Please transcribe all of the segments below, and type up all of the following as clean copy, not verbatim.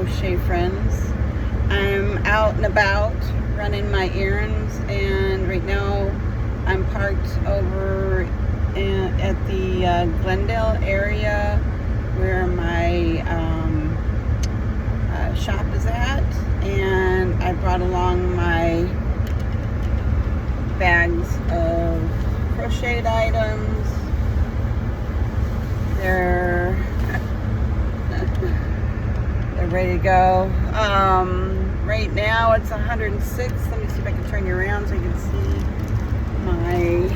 crochet friends. I'm out and about running my errands, and right now I'm parked over at the Glendale area where my shop is at, and I brought along my bags of crocheted items. They're ready to go. Right now it's 106. Let me see if I can turn you around so you can see my,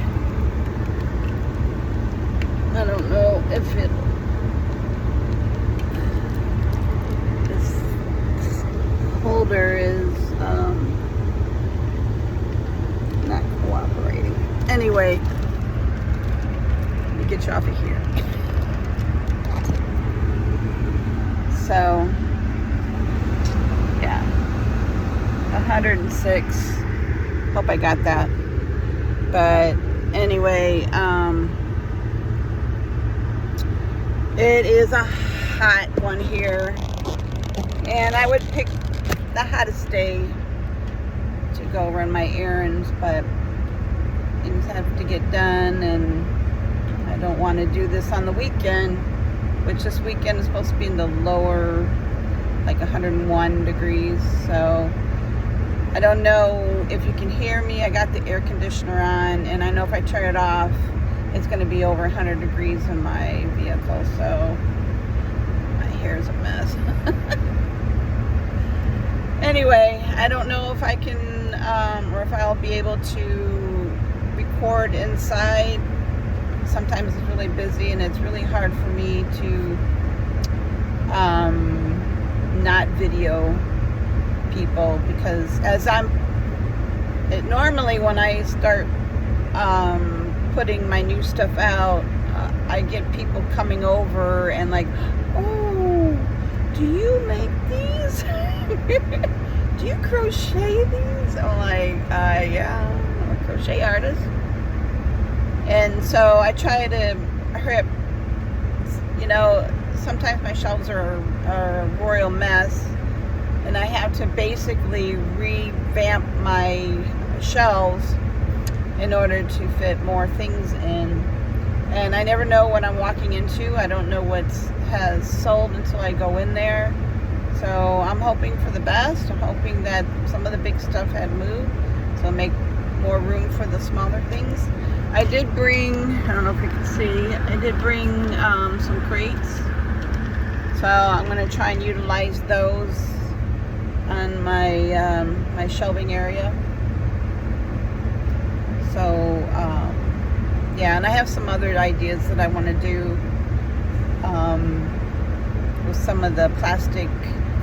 I don't know if it, this holder is not cooperating. Anyway, let me get you off of here. So, yeah, 106. Hope I got that. But anyway, it is a hot one here, and I would pick the hottest day to go run my errands, but things have to get done, and I don't want to do this on the weekend, which this weekend is supposed to be in the lower, like 101 degrees. So I don't know if you can hear me. I got the air conditioner on, and I know if I turn it off, it's going to be over 100 degrees in my vehicle. So my hair is a mess. Anyway, I don't know if I can, or if I'll be able to record inside. Sometimes it's really busy, and it's really hard for me to not video people, because normally when I start putting my new stuff out, I get people coming over and like, oh, do you make these? Do you crochet these? I'm like, yeah, I'm a crochet artist. And so I try to hurry up. You know, sometimes my shelves are a royal mess, and I have to basically revamp my shelves in order to fit more things in. And I never know what I'm walking into. I don't know what has sold until I go in there. So I'm hoping for the best. I'm hoping that some of the big stuff had moved, so make more room for the smaller things. I did bring, I don't know if you can see, I did bring some crates. So I'm going to try and utilize those on my my shelving area. So yeah, and I have some other ideas that I want to do with some of the plastic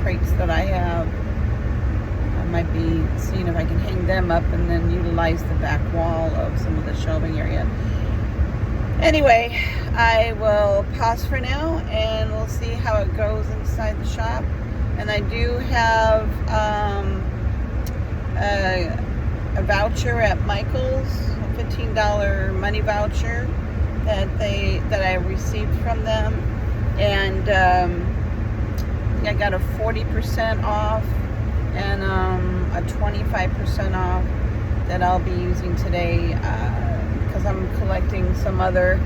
crates that I have. I might be seeing if I can hang them up and then utilize the back wall of some of the shelving area. Anyway, I will pause for now, and we'll see how it goes inside the shop. And I do have a voucher at Michael's, a $15 money voucher that I received from them, and I got a 40% off and a 25% off that I'll be using today, because I'm collecting some other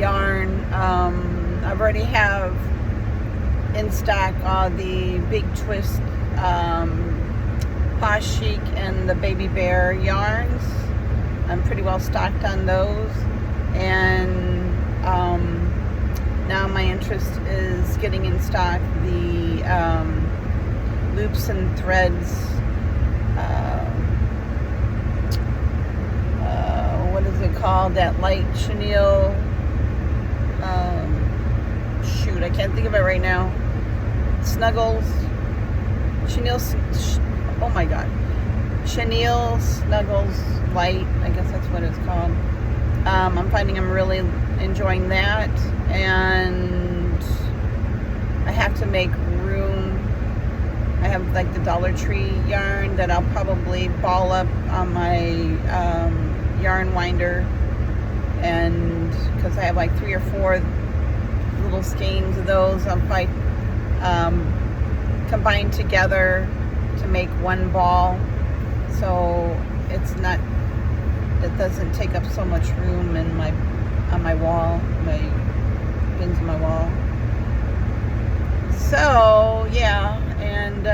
yarn. I already have in stock all the Big Twist Posh Chic and the Baby Bear yarns. I'm pretty well stocked on those, and now my interest is getting in stock the loops and threads, what is it called, that light chenille, shoot, I can't think of it right now, snuggles, chenille, oh my god, chenille snuggles light, I guess that's what it's called. I'm finding I'm really enjoying that, and I have to make room. I have like the Dollar Tree yarn that I'll probably ball up on my yarn winder, and because I have like 3 or 4 little skeins of those, I'll probably combined together to make one ball, so it doesn't take up so much room on my wall, my bins on my wall. So yeah, and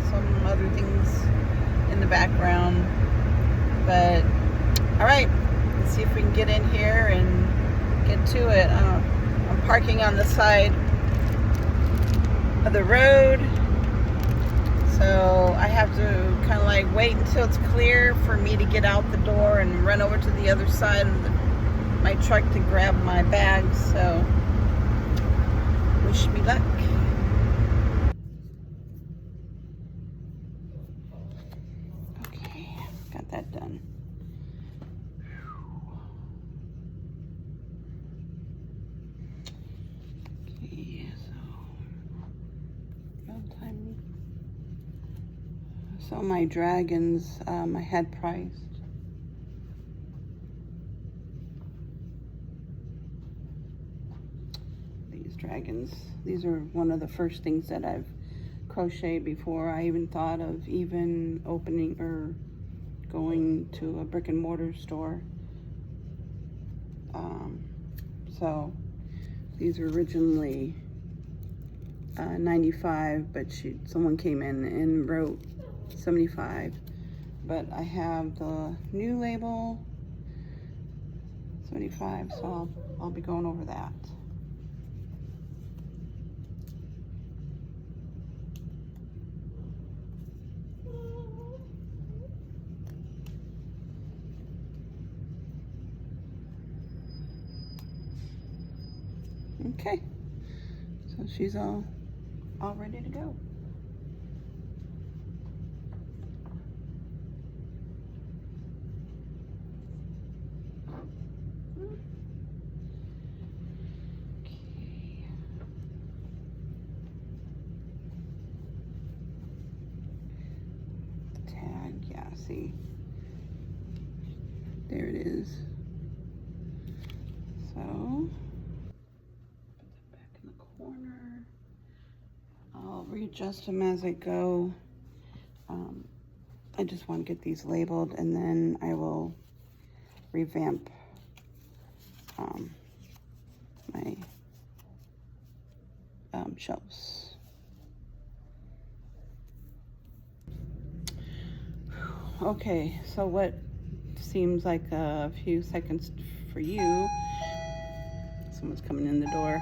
some other things in the background. But all right, let's see if we can get in here and get to it. I'm parking on the side of the road, so I have to kind of like wait until it's clear for me to get out the door and run over to the other side of my truck to grab my bags. So wish me luck. Okay, got that done. So my dragons, I had priced. These dragons, these are one of the first things that I've crocheted before I even thought of even opening or going to a brick and mortar store. So these were originally 95, but someone came in and wrote 75, but I have the new label 75, so I'll be going over that. Okay, so she's all ready to go. See, there it is. So put that back in the corner. I'll readjust them as I go. I just want to get these labeled, and then I will revamp my shelves. Okay, so what seems like a few seconds for you, someone's coming in the door.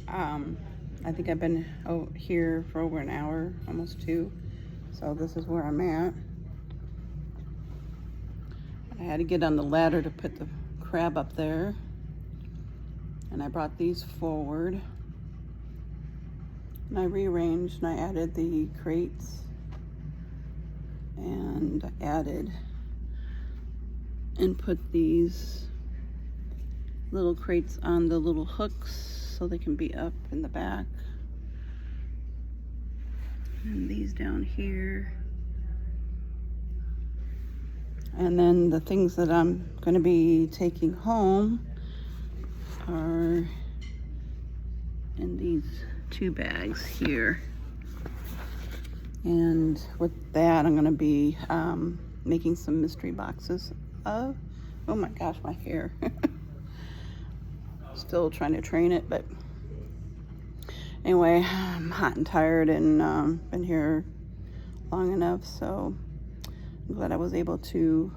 I think I've been here for over an hour, almost 2. So this is where I'm at. I had to get on the ladder to put the crab up there. And I brought these forward. And I rearranged and I added the crates. And I added and put these little crates on the little hooks so they can be up in the back. And these down here. And then the things that I'm going to be taking home are in these 2 bags here. And with that, I'm going to be making some mystery boxes of, oh my gosh, my hair. Still trying to train it, but anyway, I'm hot and tired and been here long enough, so I'm glad I was able to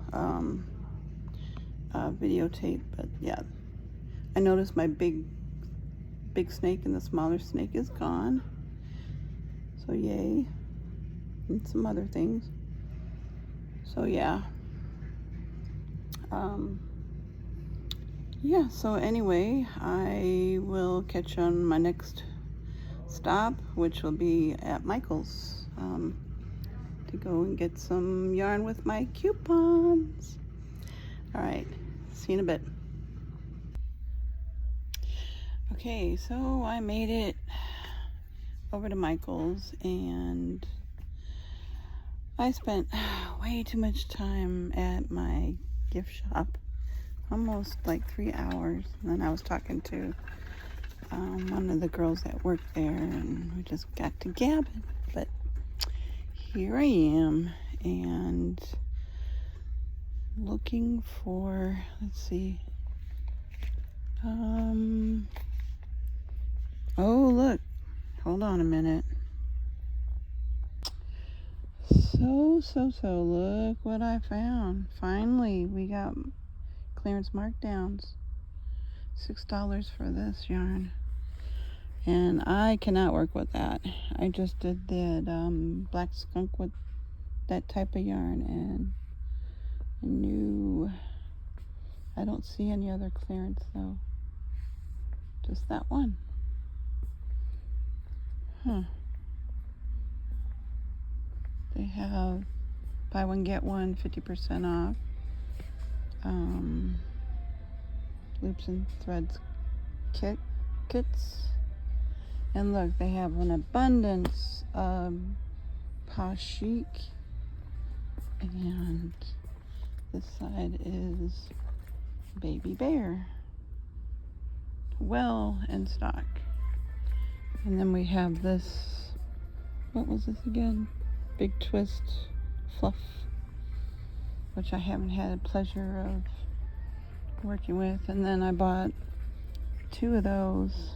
videotape. But yeah, I noticed my big snake and the smaller snake is gone, so yay. And some other things. So yeah. Yeah, so anyway, I will catch you on my next stop, which will be at Michael's, to go and get some yarn with my coupons. All right, see you in a bit. Okay, so I made it over to Michael's, and I spent way too much time at my gift shop, almost like 3 hours. And then I was talking to one of the girls that work there, and we just got to gabbing. But here I am, and looking for, let's see, oh look, hold on a minute. So, look what I found. Finally, we got clearance markdowns. $6 for this yarn. And I cannot work with that. I just did that black skunk with that type of yarn, and I knew I don't see any other clearance though. Just that one. They have buy one get one 50% off. Loops and threads kits. And look, they have an abundance of Posh Chic. And this side is Baby Bear. Well in stock. And then we have this, what was this again? Big Twist Fluff, which I haven't had the pleasure of working with. And then I bought 2 of those,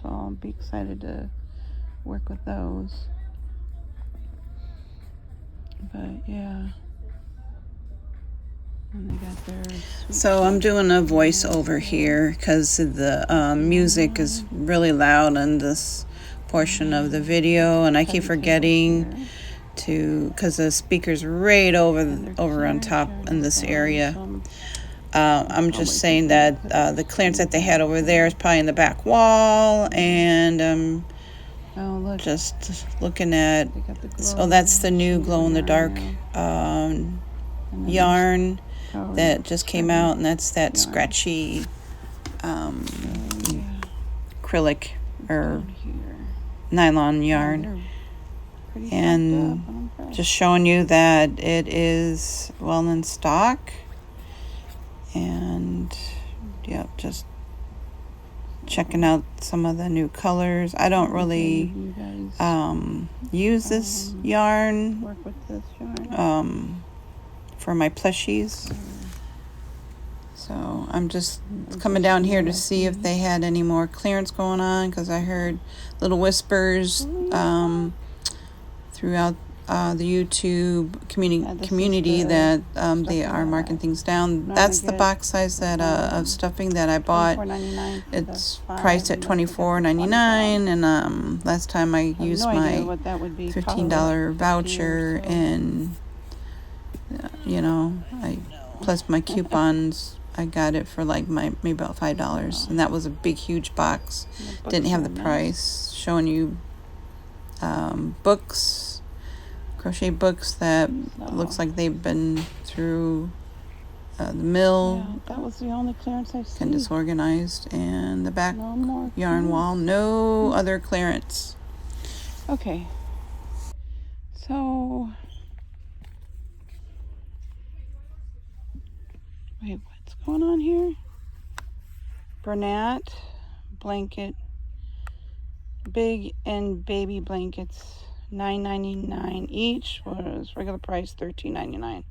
so I'll be excited to work with those. But yeah. And they got their so I'm doing a voiceover here because the music is really loud in this portion of the video, and I keep forgetting to, because the speaker's right over on top in this area. I'm just saying that the clearance that they had over there is probably in the back wall, and just looking at, so that's the new glow in the dark yarn that just came out, and that's that scratchy acrylic or nylon yarn. And just showing you that it is well in stock. And yep, just checking out some of the new colors. I don't really use this yarn for my plushies, so I'm just coming down here to see if they had any more clearance going on, because I heard little whispers throughout the YouTube community that they are marking things down. That's the box size that of stuffing that I bought. It's priced at $24.99, and last time I used my $15 voucher, and I plus my coupons, I got it for like maybe about $5, and that was a big huge box. Didn't have the price. Showing you books, crochet books that looks like they've been through the mill. Yeah, that was the only clearance I've seen. And disorganized, and the back yarn wall, no other clearance. Okay, so wait, what's going on here? Bernat blanket, big and baby blankets, $9.99 each. Was regular price $13.99.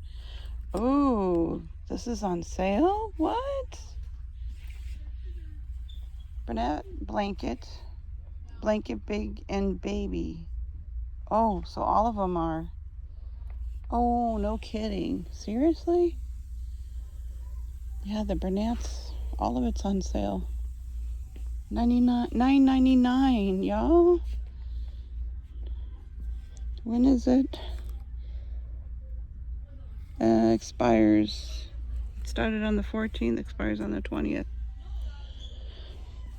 Oh, this is on sale? What? Bernat blanket big and baby. Oh, so all of them are. Oh, no kidding. Seriously? Yeah, the Bernat's, all of it's on sale. $9.99, y'all. When is it? Expires. Started on the 14th, expires on the 20th.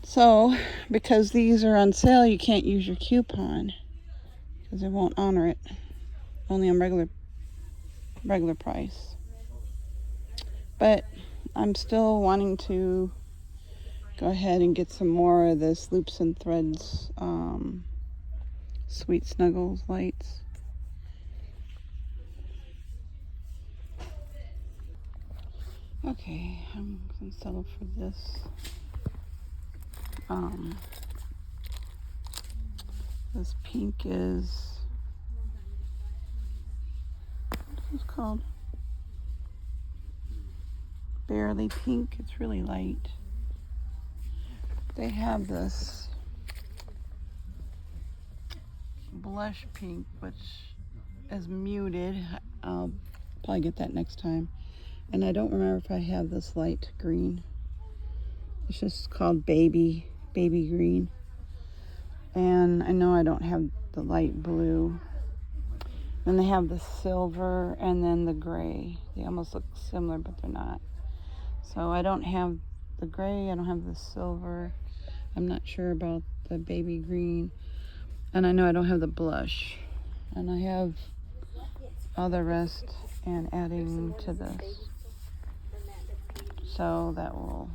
So, because these are on sale, you can't use your coupon, because it won't honor it. Only on regular price. But I'm still wanting to go ahead and get some more of this Loops and Threads Sweet Snuggles lights. Okay, I'm gonna settle for this. This pink is, what's it called? Barely pink. It's really light. They have this blush pink, which is muted. I'll probably get that next time. And I don't remember if I have this light green. It's just called baby green. And I know I don't have the light blue. Then they have the silver and then the gray. They almost look similar, but they're not. So I don't have the gray, I don't have the silver. I'm not sure about the baby green. And I know I don't have the blush. And I have all the rest and adding to this. So that'll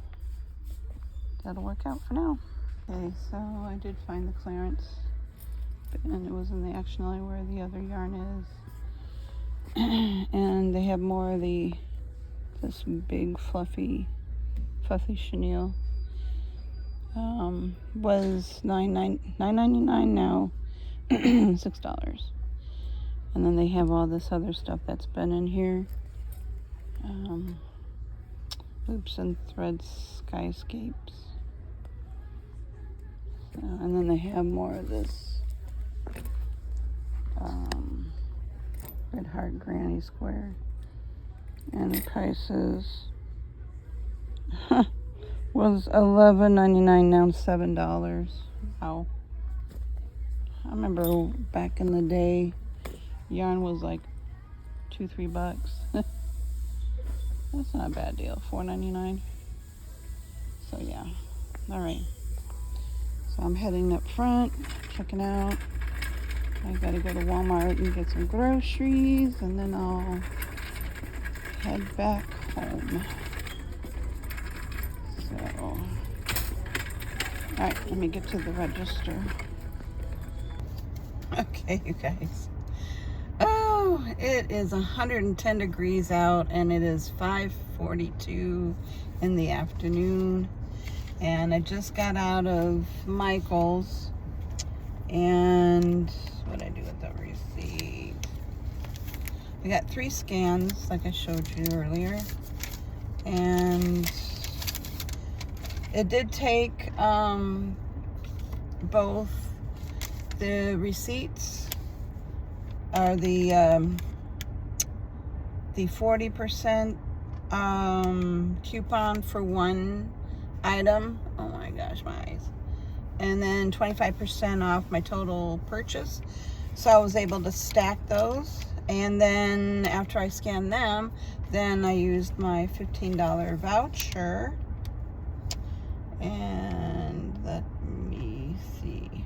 work out for now. Okay, so I did find the clearance, and it was in the action alley where the other yarn is. And they have more of this big fluffy chenille. Was $9.99 now, $6. And then they have all this other stuff that's been in here. Loops and threads, skyscapes. And then they have more of this Red Heart Granny Square. And the prices was $11.99, now $7. Wow. I remember back in the day, yarn was like $2-3. That's not a bad deal. $4.99. So yeah. All right. So I'm heading up front, checking out. I gotta go to Walmart and get some groceries, and then I'll head back home. So, all right, let me get to the register. Okay, you guys. Oh, it is 110 degrees out, and it is 5:42 in the afternoon. And I just got out of Michael's, and what did I do with the receipt? I got 3 scans, like I showed you earlier, and it did take both the receipts, or the 40% coupon for one item. Oh my gosh, my eyes. And then 25% off my total purchase. So I was able to stack those. And then after I scanned them, then I used my $15 voucher. And let me see.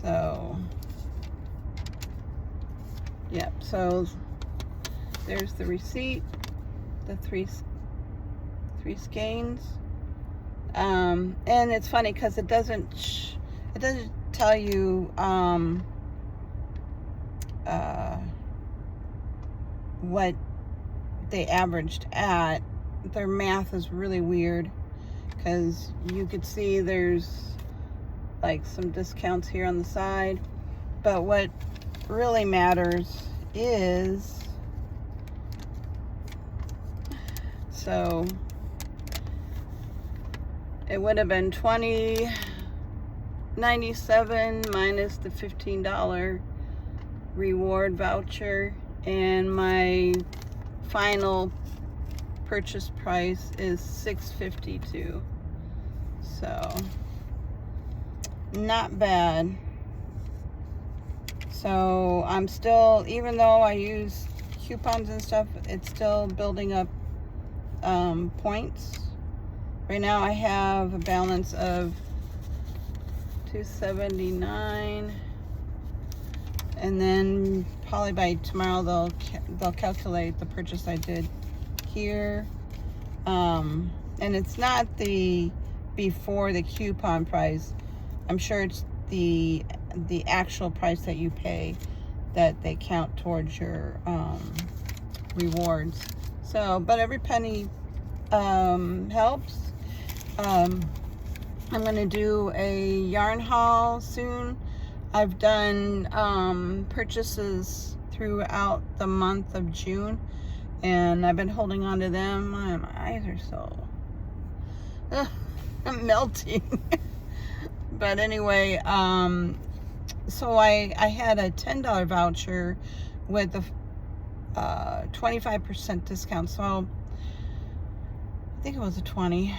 So, yep, so there's the receipt. The three skeins, and it's funny because it doesn't tell you what they averaged at. Their math is really weird, because you could see there's like some discounts here on the side, but what really matters is, so it would have been $20.97 minus the $15 reward voucher, and my final purchase price is $6.52. So not bad. So I'm still, even though I use coupons and stuff, it's still building up points. Right now I have a balance of $279, and then probably by tomorrow they'll calculate the purchase I did here, and it's not the before the coupon price. I'm sure it's the actual price that you pay that they count towards your rewards. So, but every penny helps. I'm going to do a yarn haul soon. I've done purchases throughout the month of June, and I've been holding on to them. My eyes are so I'm melting. But anyway, so I had a $10 voucher with a 25% discount. So I think it was a 20.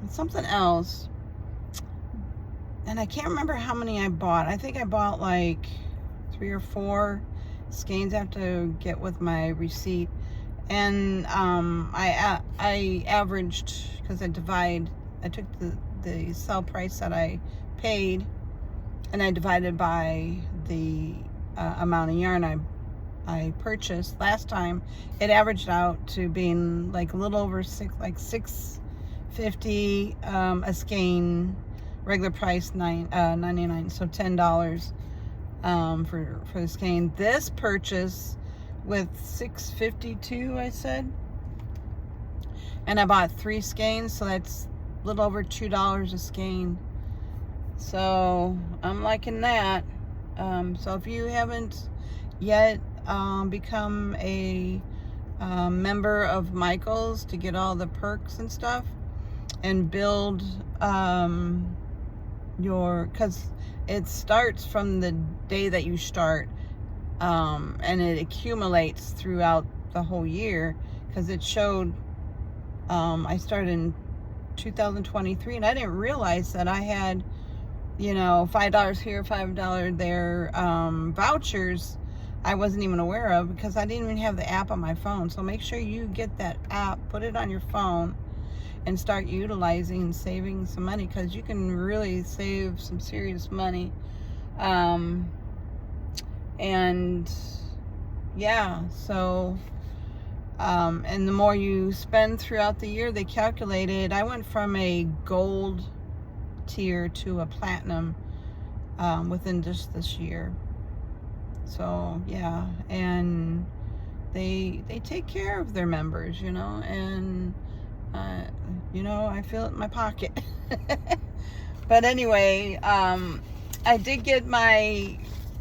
Something else. And I can't remember how many I bought. I think I bought like 3 or 4 skeins. I have to get with my receipt. And I averaged, because I took the sell price that I paid, and I divided by the amount of yarn I purchased last time. It averaged out to being like a little over $6.50 a skein, regular price $9.99, so $10 for the skein. This purchase with $6.52, I said, and I bought 3 skeins, so that's a little over $2 a skein. So I'm liking that. So if you haven't yet become a member of Michael's to get all the perks and stuff, and build because it starts from the day that you start, and it accumulates throughout the whole year, because it showed I started in 2023, and I didn't realize that I had, $5 here, $5 there vouchers I wasn't even aware of, because I didn't even have the app on my phone. So make sure you get that app, put it on your phone, and start utilizing and saving some money, because you can really save some serious money. And yeah, so and the more you spend throughout the year, they calculated, I went from a gold tier to a platinum within just this year. So yeah, and they take care of their members, and I feel it in my pocket. But anyway, I did get my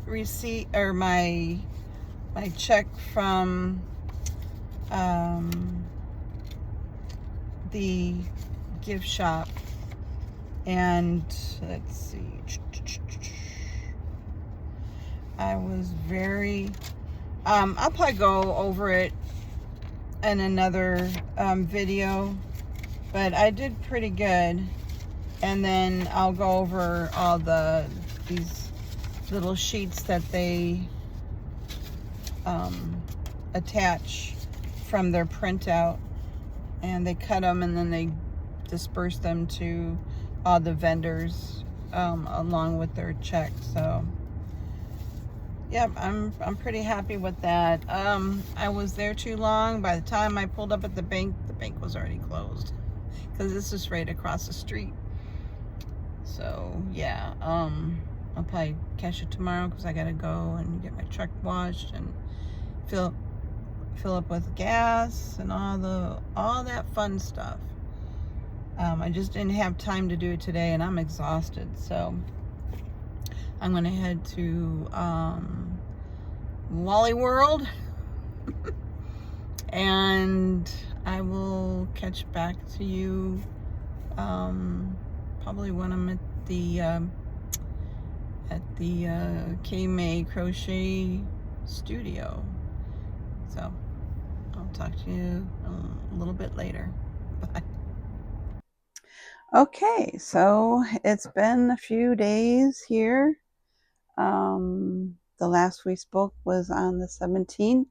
receipt, or my check from the gift shop, and let's see, I was very I'll probably go over it in another video, but I did pretty good. And then I'll go over all these little sheets that they attach from their printout, and they cut them and then they disperse them to all the vendors along with their check. So yeah, I'm pretty happy with that. I was there too long. By the time I pulled up at the bank was already closed, because this is right across the street. So yeah, I'll probably catch it tomorrow, because I gotta go and get my truck washed and fill up with gas and all that fun stuff. I just didn't have time to do it today, and I'm exhausted. So I'm gonna head to Wally World and I will catch back to you probably when I'm at the K-May Crochet Studio. So I'll talk to you a little bit later. Bye. Okay, so it's been a few days here. The last we spoke was on the 17th,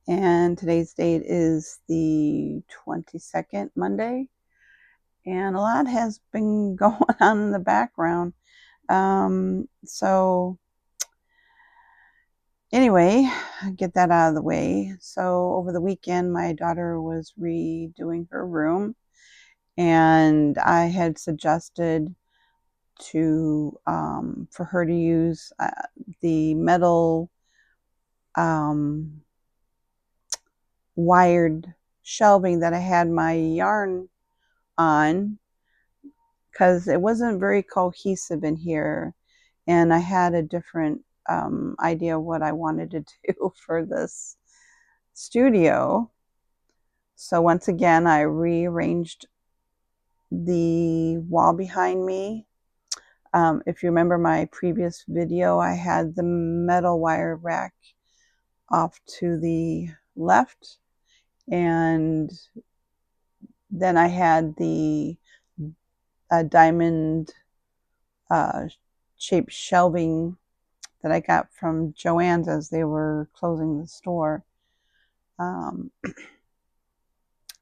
and today's date is the 22nd, Monday, and a lot has been going on in the background. So anyway, get that out of the way. So over the weekend, my daughter was redoing her room, and I had suggested for her to use the metal wired shelving that I had my yarn on, because it wasn't very cohesive in here, and I had a different idea of what I wanted to do for this studio. So once again, I rearranged the wall behind me. If you remember my previous video, I had the metal wire rack off to the left, and then I had the diamond shaped shelving that I got from Joann's as they were closing the store. I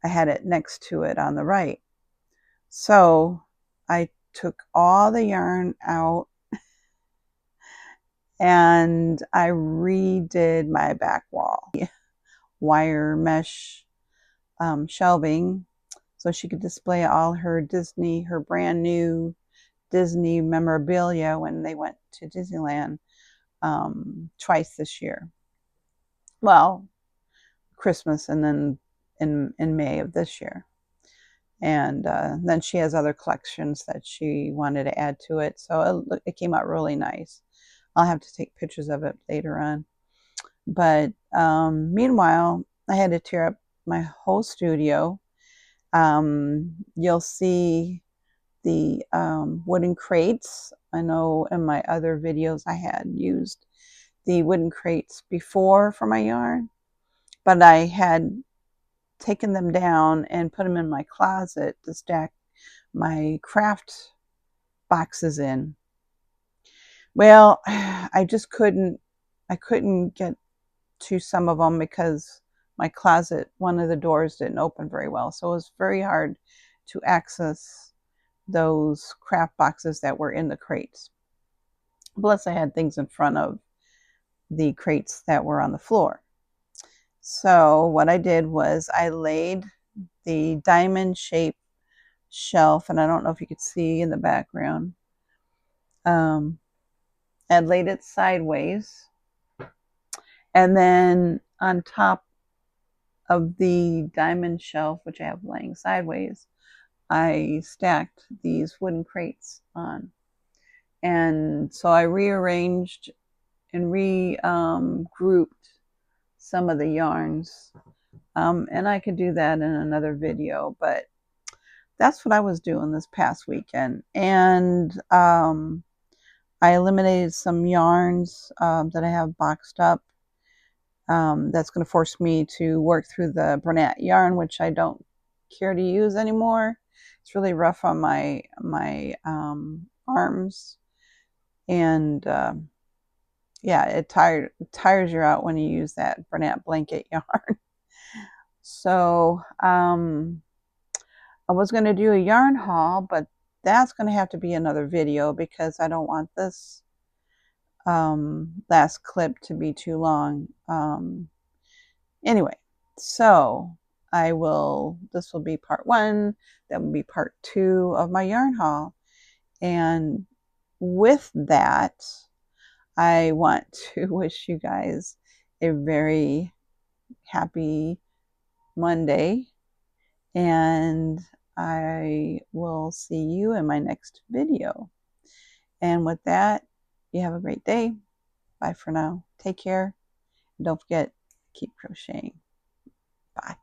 had it next to it on the right. So I took all the yarn out and I redid my back wall. Wire mesh shelving so she could display all her Disney, her brand new Disney memorabilia when they went to Disneyland twice this year. Well, Christmas and then in May of this year. And then she has other collections that she wanted to add to it. So it came out really nice. I'll have to take pictures of it later on. But meanwhile, I had to tear up my whole studio. You'll see the wooden crates. I know in my other videos I had used the wooden crates before for my yarn, but I had taken them down and put them in my closet to stack my craft boxes in. Well, I just couldn't get to some of them because my closet, one of the doors didn't open very well. So it was very hard to access those craft boxes that were in the crates. Plus I had things in front of the crates that were on the floor. So what I did was I laid the diamond shaped shelf, and I don't know if you could see in the background, I laid it sideways, and then on top of the diamond shelf, which I have laying sideways, I stacked these wooden crates on. And so I rearranged and regrouped some of the yarns. And I could do that in another video, but that's what I was doing this past weekend. And I eliminated some yarns that I have boxed up. That's going to force me to work through the Bernat yarn, which I don't care to use anymore. It's really rough on my arms, and yeah, it tires you out when you use that Bernat blanket yarn. So I was going to do a yarn haul, but that's going to have to be another video because I don't want this last clip to be too long. Anyway, so this will be part 1, that will be part 2 of my yarn haul. And with that, I want to wish you guys a very happy Monday, and I will see you in my next video. And with that, you have a great day. Bye for now. Take care. Don't forget, keep crocheting. Bye.